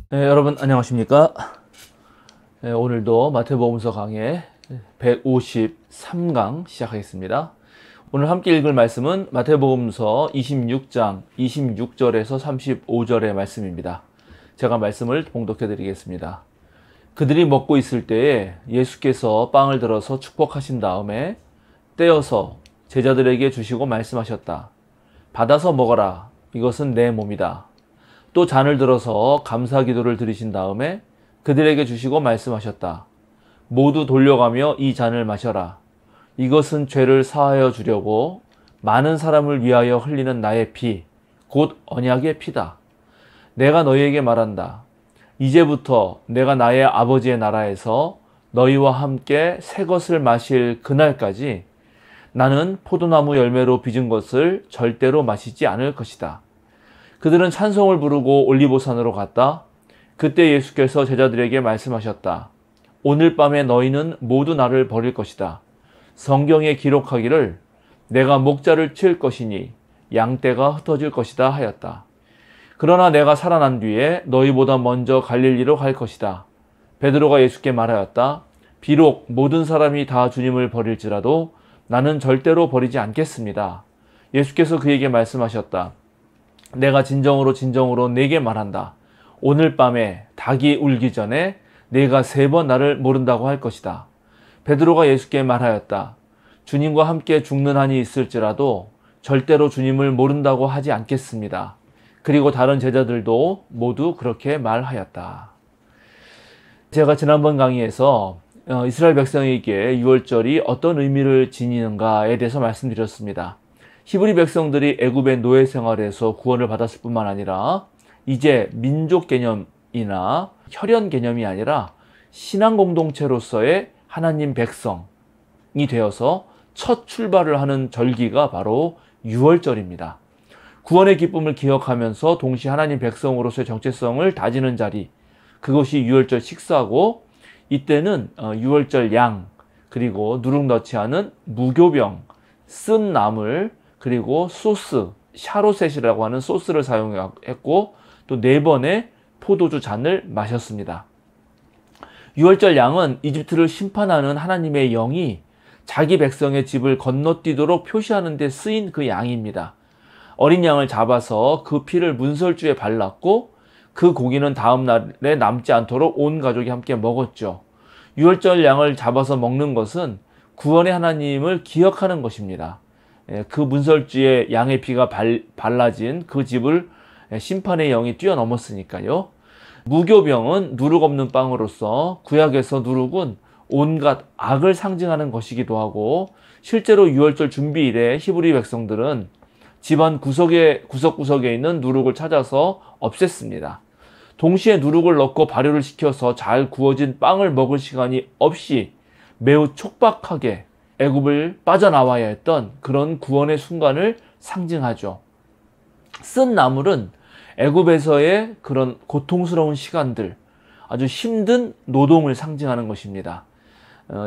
네, 여러분 안녕하십니까? 네, 오늘도 마태복음서 강의 153강 시작하겠습니다. 오늘 함께 읽을 말씀은 마태복음서 26장 26절에서 35절의 말씀입니다. 제가 말씀을 봉독해 드리겠습니다. 그들이 먹고 있을 때에 예수께서 빵을 들어서 축복하신 다음에 떼어서 제자들에게 주시고 말씀하셨다. 받아서 먹어라. 이것은 내 몸이다. 또 잔을 들어서 감사 기도를 드리신 다음에 그들에게 주시고 말씀하셨다. 모두 돌려가며 이 잔을 마셔라. 이것은 죄를 사하여 주려고 많은 사람을 위하여 흘리는 나의 피, 곧 언약의 피다. 내가 너희에게 말한다. 이제부터 내가 나의 아버지의 나라에서 너희와 함께 새 것을 마실 그날까지 나는 포도나무 열매로 빚은 것을 절대로 마시지 않을 것이다. 그들은 찬송을 부르고 올리보산으로 갔다. 그때 예수께서 제자들에게 말씀하셨다. 오늘 밤에 너희는 모두 나를 버릴 것이다. 성경에 기록하기를 내가 목자를 칠 것이니 양떼가 흩어질 것이다 하였다. 그러나 내가 살아난 뒤에 너희보다 먼저 갈릴리로 갈 것이다. 베드로가 예수께 말하였다. 비록 모든 사람이 다 주님을 버릴지라도 나는 절대로 버리지 않겠습니다. 예수께서 그에게 말씀하셨다. 내가 진정으로 네게 말한다. 오늘 밤에 닭이 울기 전에 네가 3번 나를 모른다고 할 것이다. 베드로가 예수께 말하였다. 주님과 함께 죽는 한이 있을지라도 절대로 주님을 모른다고 하지 않겠습니다. 그리고 다른 제자들도 모두 그렇게 말하였다. 제가 지난번 강의에서 이스라엘 백성에게 유월절이 어떤 의미를 지니는가에 대해서 말씀드렸습니다. 히브리 백성들이 애굽의 노예 생활에서 구원을 받았을 뿐만 아니라 이제 민족 개념이나 혈연 개념이 아니라 신앙 공동체로서의 하나님 백성이 되어서 첫 출발을 하는 절기가 바로 유월절입니다. 구원의 기쁨을 기억하면서 동시에 하나님 백성으로서의 정체성을 다지는 자리, 그것이 유월절 식사고, 이때는 유월절 양, 그리고 누룩 넣지 않은 무교병, 쓴 나물, 그리고 소스, 샤로셋이라고 하는 소스를 사용했고 또 4번의 포도주 잔을 마셨습니다. 유월절 양은 이집트를 심판하는 하나님의 영이 자기 백성의 집을 건너뛰도록 표시하는 데 쓰인 그 양입니다. 어린 양을 잡아서 그 피를 문설주에 발랐고 그 고기는 다음 날에 남지 않도록 온 가족이 함께 먹었죠. 유월절 양을 잡아서 먹는 것은 구원의 하나님을 기억하는 것입니다. 그 문설주에 양의 피가 발라진 그 집을 심판의 영이 뛰어넘었으니까요. 무교병은 누룩 없는 빵으로서 구약에서 누룩은 온갖 악을 상징하는 것이기도 하고, 실제로 유월절 준비일에 히브리 백성들은 집안 구석구석에 있는 누룩을 찾아서 없앴습니다. 동시에 누룩을 넣고 발효를 시켜서 잘 구워진 빵을 먹을 시간이 없이 매우 촉박하게 애굽을 빠져나와야 했던 그런 구원의 순간을 상징하죠. 쓴 나물은 애굽에서의 그런 고통스러운 시간들, 아주 힘든 노동을 상징하는 것입니다.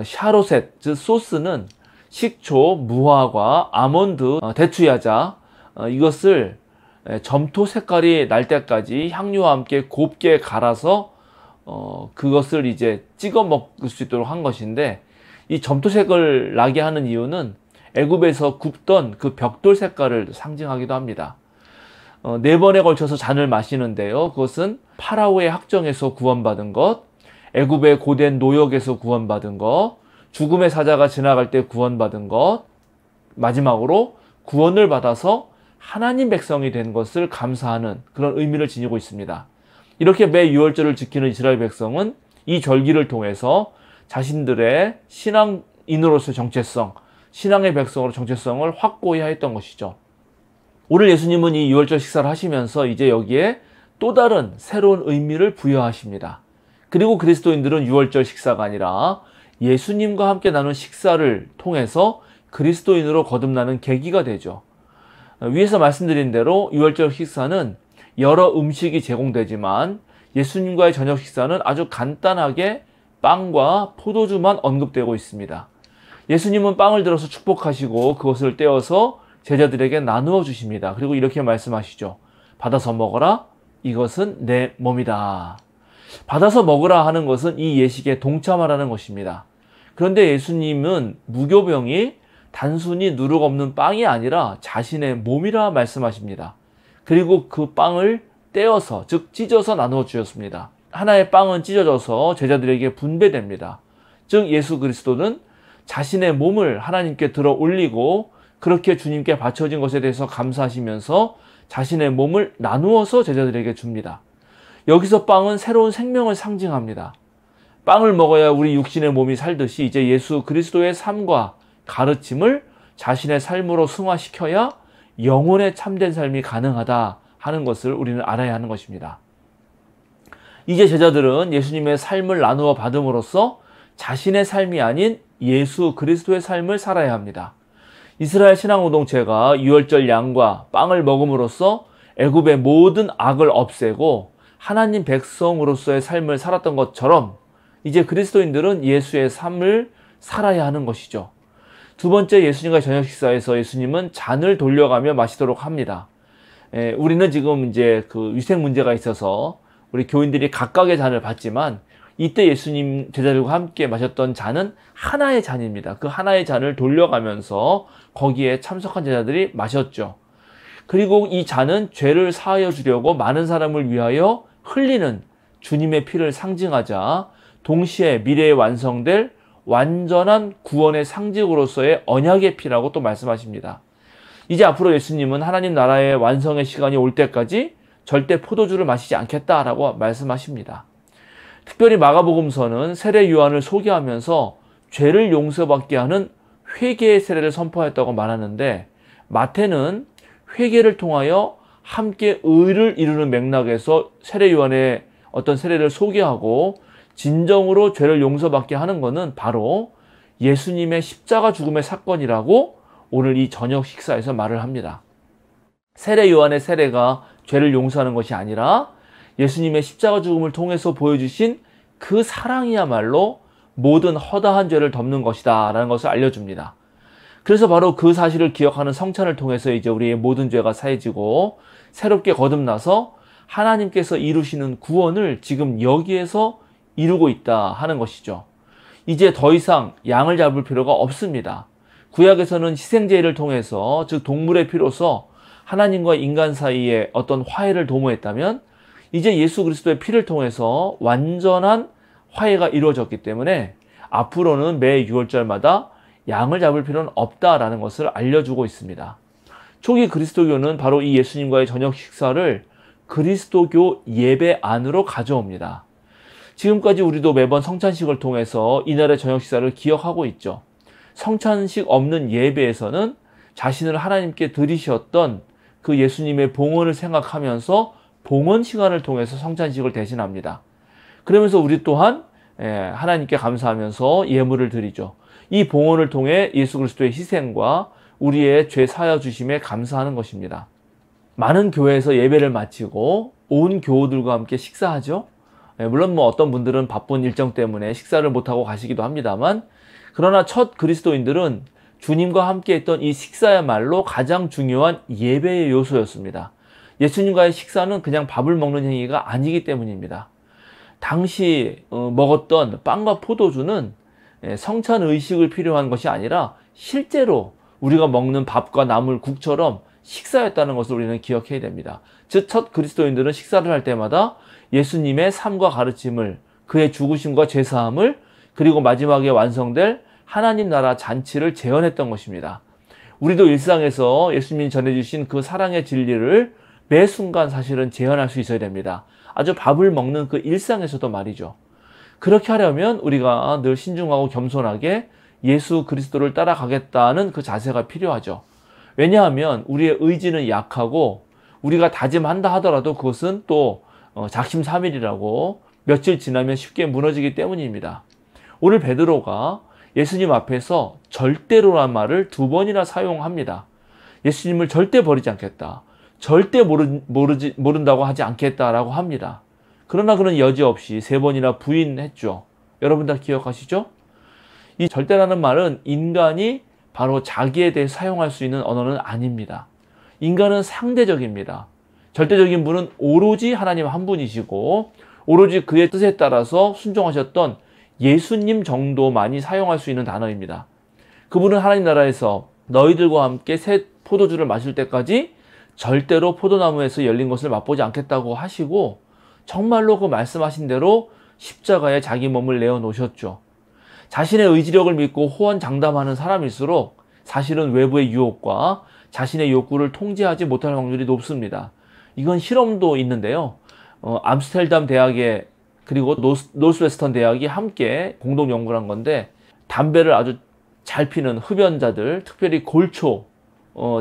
샤로셋, 즉 소스는 식초, 무화과, 아몬드, 대추야자, 이것을 점토 색깔이 날 때까지 향료와 함께 곱게 갈아서 그것을 이제 찍어 먹을 수 있도록 한 것인데, 이 점토색을 나게 하는 이유는 애굽에서 굽던 그 벽돌 색깔을 상징하기도 합니다. 4번에 걸쳐서 잔을 마시는데요. 그것은 파라오의 학정에서 구원받은 것, 애굽의 고된 노역에서 구원받은 것, 죽음의 사자가 지나갈 때 구원받은 것, 마지막으로 구원을 받아서 하나님 백성이 된 것을 감사하는 그런 의미를 지니고 있습니다. 이렇게 매 유월절을 지키는 이스라엘 백성은 이 절기를 통해서 자신들의 신앙인으로서의 정체성, 신앙의 백성으로 정체성을 확고히 하였던 것이죠. 오늘 예수님은 이 유월절 식사를 하시면서 이제 여기에 또 다른 새로운 의미를 부여하십니다. 그리고 그리스도인들은 유월절 식사가 아니라 예수님과 함께 나눈 식사를 통해서 그리스도인으로 거듭나는 계기가 되죠. 위에서 말씀드린 대로 유월절 식사는 여러 음식이 제공되지만 예수님과의 저녁 식사는 아주 간단하게 빵과 포도주만 언급되고 있습니다. 예수님은 빵을 들어서 축복하시고 그것을 떼어서 제자들에게 나누어 주십니다. 그리고 이렇게 말씀하시죠. 받아서 먹어라. 이것은 내 몸이다. 받아서 먹으라 하는 것은 이 예식에 동참하라는 것입니다. 그런데 예수님은 무교병이 단순히 누룩 없는 빵이 아니라 자신의 몸이라 말씀하십니다. 그리고 그 빵을 떼어서, 즉 찢어서 나누어 주셨습니다. 하나의 빵은 찢어져서 제자들에게 분배됩니다. 즉 예수 그리스도는 자신의 몸을 하나님께 들어 올리고 그렇게 주님께 바쳐진 것에 대해서 감사하시면서 자신의 몸을 나누어서 제자들에게 줍니다. 여기서 빵은 새로운 생명을 상징합니다. 빵을 먹어야 우리 육신의 몸이 살듯이 이제 예수 그리스도의 삶과 가르침을 자신의 삶으로 승화시켜야 영혼의 참된 삶이 가능하다 하는 것을 우리는 알아야 하는 것입니다. 이제 제자들은 예수님의 삶을 나누어 받음으로써 자신의 삶이 아닌 예수 그리스도의 삶을 살아야 합니다. 이스라엘 신앙 공동체가 유월절 양과 빵을 먹음으로써 애굽의 모든 악을 없애고 하나님 백성으로서의 삶을 살았던 것처럼 이제 그리스도인들은 예수의 삶을 살아야 하는 것이죠. 두 번째, 예수님과의 저녁 식사에서 예수님은 잔을 돌려가며 마시도록 합니다. 우리는 지금 이제 그 위생 문제가 있어서 우리 교인들이 각각의 잔을 받지만 이때 예수님 제자들과 함께 마셨던 잔은 하나의 잔입니다. 그 하나의 잔을 돌려가면서 거기에 참석한 제자들이 마셨죠. 그리고 이 잔은 죄를 사하여 주려고 많은 사람을 위하여 흘리는 주님의 피를 상징하자 동시에 미래에 완성될 완전한 구원의 상징으로서의 언약의 피라고 또 말씀하십니다. 이제 앞으로 예수님은 하나님 나라의 완성의 시간이 올 때까지 절대 포도주를 마시지 않겠다라고 말씀하십니다. 특별히 마가복음서는 세례 요한을 소개하면서 죄를 용서받게 하는 회개의 세례를 선포했다고 말하는데 마태는 회개를 통하여 함께 의를 이루는 맥락에서 세례 요한의 어떤 세례를 소개하고 진정으로 죄를 용서받게 하는 것은 바로 예수님의 십자가 죽음의 사건이라고 오늘 이 저녁 식사에서 말을 합니다. 세례 요한의 세례가 죄를 용서하는 것이 아니라 예수님의 십자가 죽음을 통해서 보여주신 그 사랑이야말로 모든 허다한 죄를 덮는 것이다 라는 것을 알려줍니다. 그래서 바로 그 사실을 기억하는 성찬을 통해서 이제 우리의 모든 죄가 사해지고 새롭게 거듭나서 하나님께서 이루시는 구원을 지금 여기에서 이루고 있다 하는 것이죠. 이제 더 이상 양을 잡을 필요가 없습니다. 구약에서는 희생제를 통해서, 즉 동물의 피로서 하나님과 인간 사이에 어떤 화해를 도모했다면 이제 예수 그리스도의 피를 통해서 완전한 화해가 이루어졌기 때문에 앞으로는 매 유월절마다 양을 잡을 필요는 없다라는 것을 알려주고 있습니다. 초기 그리스도교는 바로 이 예수님과의 저녁 식사를 그리스도교 예배 안으로 가져옵니다. 지금까지 우리도 매번 성찬식을 통해서 이날의 저녁 식사를 기억하고 있죠. 성찬식 없는 예배에서는 자신을 하나님께 드리셨던 그 예수님의 봉헌을 생각하면서 봉헌 시간을 통해서 성찬식을 대신합니다. 그러면서 우리 또한 하나님께 감사하면서 예물을 드리죠. 이 봉헌을 통해 예수 그리스도의 희생과 우리의 죄 사하여 주심에 감사하는 것입니다. 많은 교회에서 예배를 마치고 온 교우들과 함께 식사하죠. 물론 어떤 분들은 바쁜 일정 때문에 식사를 못하고 가시기도 합니다만, 그러나 첫 그리스도인들은 주님과 함께 했던 이 식사야말로 가장 중요한 예배의 요소였습니다. 예수님과의 식사는 그냥 밥을 먹는 행위가 아니기 때문입니다. 당시 먹었던 빵과 포도주는 성찬 의식을 필요한 것이 아니라 실제로 우리가 먹는 밥과 나물 국처럼 식사였다는 것을 우리는 기억해야 됩니다. 즉 첫 그리스도인들은 식사를 할 때마다 예수님의 삶과 가르침을, 그의 죽으심과 죄사함을, 그리고 마지막에 완성될 하나님 나라 잔치를 재현했던 것입니다. 우리도 일상에서 예수님이 전해주신 그 사랑의 진리를 매 순간 사실은 재현할 수 있어야 됩니다. 아주 밥을 먹는 그 일상에서도 말이죠. 그렇게 하려면 우리가 늘 신중하고 겸손하게 예수 그리스도를 따라가겠다는 그 자세가 필요하죠. 왜냐하면 우리의 의지는 약하고 우리가 다짐한다 하더라도 그것은 또 작심삼일이라고 며칠 지나면 쉽게 무너지기 때문입니다. 오늘 베드로가 예수님 앞에서 절대로란 말을 2번이나 사용합니다. 예수님을 절대 버리지 않겠다. 절대 모른다고 하지 않겠다라고 합니다. 그러나 그는 여지없이 3번이나 부인했죠. 여러분 다 기억하시죠? 이 절대라는 말은 인간이 바로 자기에 대해 사용할 수 있는 언어는 아닙니다. 인간은 상대적입니다. 절대적인 분은 오로지 하나님 한 분이시고 오로지 그의 뜻에 따라서 순종하셨던 예수님 정도만이 사용할 수 있는 단어입니다. 그분은 하나님 나라에서 너희들과 함께 새 포도주를 마실 때까지 절대로 포도나무에서 열린 것을 맛보지 않겠다고 하시고 정말로 그 말씀하신 대로 십자가에 자기 몸을 내어놓으셨죠. 자신의 의지력을 믿고 호언장담하는 사람일수록 사실은 외부의 유혹과 자신의 욕구를 통제하지 못할 확률이 높습니다. 이건 실험도 있는데요. 암스테르담 대학에 그리고 노스웨스턴 대학이 함께 공동 연구를 한 건데 담배를 아주 잘 피는 흡연자들, 특별히 골초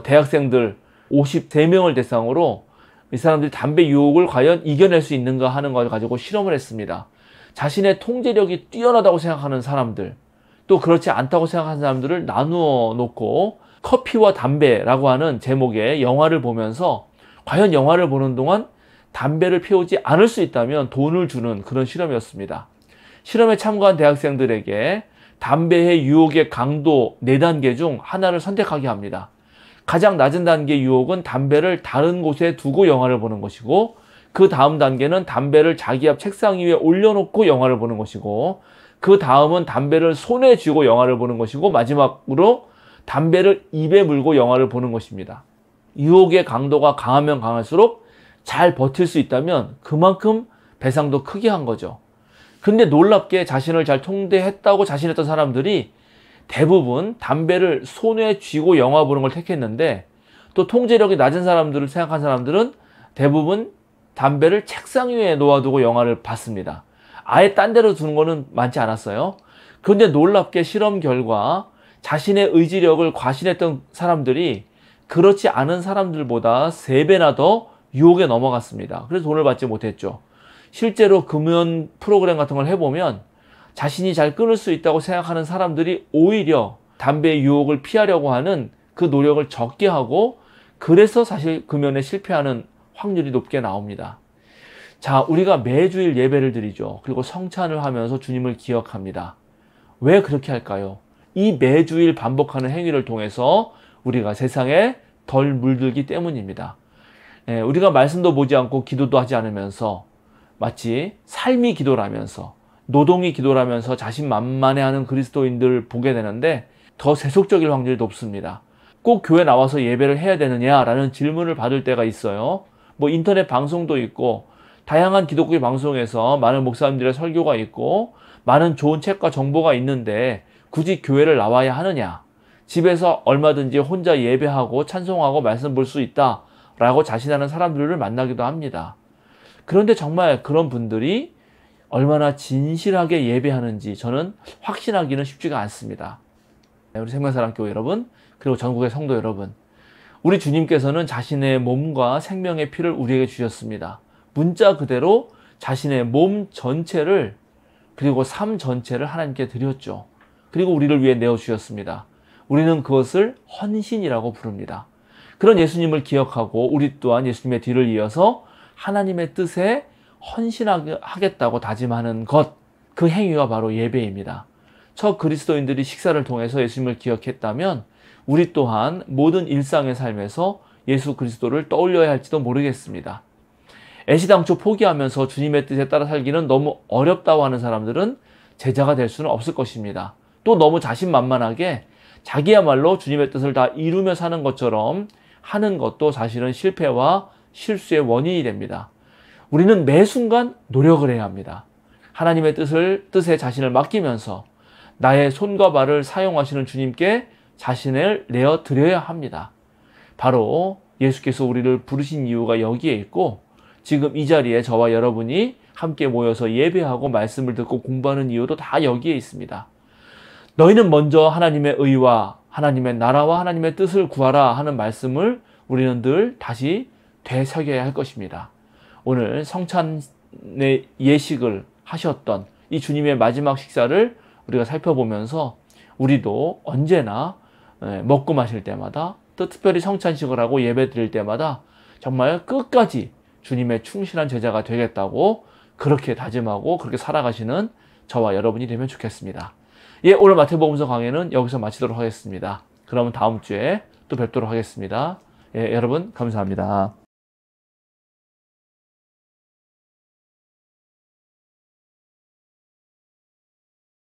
대학생들 53명을 대상으로 이 사람들이 담배 유혹을 과연 이겨낼 수 있는가 하는 걸 가지고 실험을 했습니다. 자신의 통제력이 뛰어나다고 생각하는 사람들, 또 그렇지 않다고 생각하는 사람들을 나누어 놓고 커피와 담배라고 하는 제목의 영화를 보면서 과연 영화를 보는 동안 담배를 피우지 않을 수 있다면 돈을 주는 그런 실험이었습니다. 실험에 참가한 대학생들에게 담배의 유혹의 강도 4단계 중 하나를 선택하게 합니다. 가장 낮은 단계 유혹은 담배를 다른 곳에 두고 영화를 보는 것이고, 그 다음 단계는 담배를 자기 앞 책상 위에 올려놓고 영화를 보는 것이고, 그 다음은 담배를 손에 쥐고 영화를 보는 것이고, 마지막으로 담배를 입에 물고 영화를 보는 것입니다. 유혹의 강도가 강하면 강할수록 잘 버틸 수 있다면 그만큼 배상도 크게 한 거죠. 근데 놀랍게 자신을 잘 통제했다고 자신했던 사람들이 대부분 담배를 손에 쥐고 영화 보는 걸 택했는데, 또 통제력이 낮은 사람들을 생각한 사람들은 대부분 담배를 책상 위에 놓아두고 영화를 봤습니다. 아예 딴 데로 두는 거는 많지 않았어요. 그런데 놀랍게 실험 결과 자신의 의지력을 과신했던 사람들이 그렇지 않은 사람들보다 3배나 더 유혹에 넘어갔습니다. 그래서 돈을 받지 못했죠. 실제로 금연 프로그램 같은 걸 해보면 자신이 잘 끊을 수 있다고 생각하는 사람들이 오히려 담배의 유혹을 피하려고 하는 그 노력을 적게 하고, 그래서 사실 금연에 실패하는 확률이 높게 나옵니다. 자, 우리가 매주일 예배를 드리죠. 그리고 성찬을 하면서 주님을 기억합니다. 왜 그렇게 할까요? 이 매주일 반복하는 행위를 통해서 우리가 세상에 덜 물들기 때문입니다. 우리가 말씀도 보지 않고 기도도 하지 않으면서 마치 삶이 기도라면서 노동이 기도라면서 자신만만해하는 그리스도인들 보게 되는데 더 세속적일 확률이 높습니다. 꼭 교회 나와서 예배를 해야 되느냐라는 질문을 받을 때가 있어요. 뭐 인터넷 방송도 있고 다양한 기독교 방송에서 많은 목사님들의 설교가 있고 많은 좋은 책과 정보가 있는데 굳이 교회를 나와야 하느냐? 집에서 얼마든지 혼자 예배하고 찬송하고 말씀 볼 수 있다라고 자신하는 사람들을 만나기도 합니다. 그런데 정말 그런 분들이 얼마나 진실하게 예배하는지 저는 확신하기는 쉽지가 않습니다. 우리 생명사랑교회 여러분, 그리고 전국의 성도 여러분, 우리 주님께서는 자신의 몸과 생명의 피를 우리에게 주셨습니다. 문자 그대로 자신의 몸 전체를 그리고 삶 전체를 하나님께 드렸죠. 그리고 우리를 위해 내어주셨습니다. 우리는 그것을 헌신이라고 부릅니다. 그런 예수님을 기억하고 우리 또한 예수님의 뒤를 이어서 하나님의 뜻에 헌신하겠다고 다짐하는 것, 그 행위가 바로 예배입니다. 첫 그리스도인들이 식사를 통해서 예수님을 기억했다면 우리 또한 모든 일상의 삶에서 예수 그리스도를 떠올려야 할지도 모르겠습니다. 애시당초 포기하면서 주님의 뜻에 따라 살기는 너무 어렵다고 하는 사람들은 제자가 될 수는 없을 것입니다. 또 너무 자신만만하게 자기야말로 주님의 뜻을 다 이루며 사는 것처럼 하는 것도 사실은 실패와 실수의 원인이 됩니다. 우리는 매 순간 노력을 해야 합니다. 하나님의 뜻에 자신을 맡기면서 나의 손과 발을 사용하시는 주님께 자신을 내어 드려야 합니다. 바로 예수께서 우리를 부르신 이유가 여기에 있고, 지금 이 자리에 저와 여러분이 함께 모여서 예배하고 말씀을 듣고 공부하는 이유도 다 여기에 있습니다. 너희는 먼저 하나님의 의와 하나님의 나라와 하나님의 뜻을 구하라 하는 말씀을 우리는 늘 다시 되새겨야 할 것입니다. 오늘 성찬의 예식을 하셨던 이 주님의 마지막 식사를 우리가 살펴보면서 우리도 언제나 먹고 마실 때마다, 또 특별히 성찬식을 하고 예배 드릴 때마다 정말 끝까지 주님의 충실한 제자가 되겠다고 그렇게 다짐하고 그렇게 살아가시는 저와 여러분이 되면 좋겠습니다. 예, 오늘 마태복음서 강해는 여기서 마치도록 하겠습니다. 그러면 다음 주에 또 뵙도록 하겠습니다. 예, 여러분 감사합니다.